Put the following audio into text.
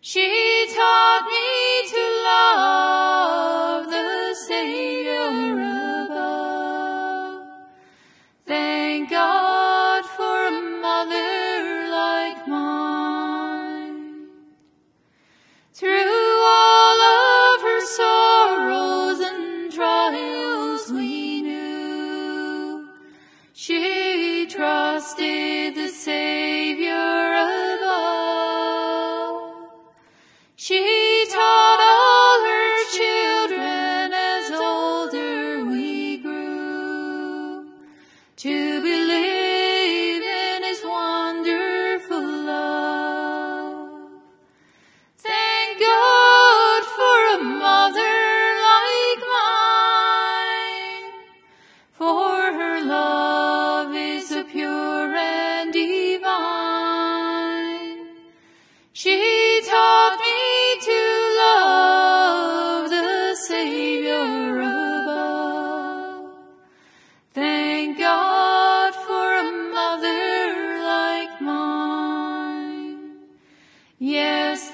She taught me to love the Savior above. Thank God for a mother like mine. Through all of her sorrows and trials we knew, she trusted the Savior above. She taught all her children as older we grew to believe in His wonderful love. Thank God for a mother like mine, for her love is so pure and divine. She taught me to love the Savior above. Thank God for a mother like mine. Yes,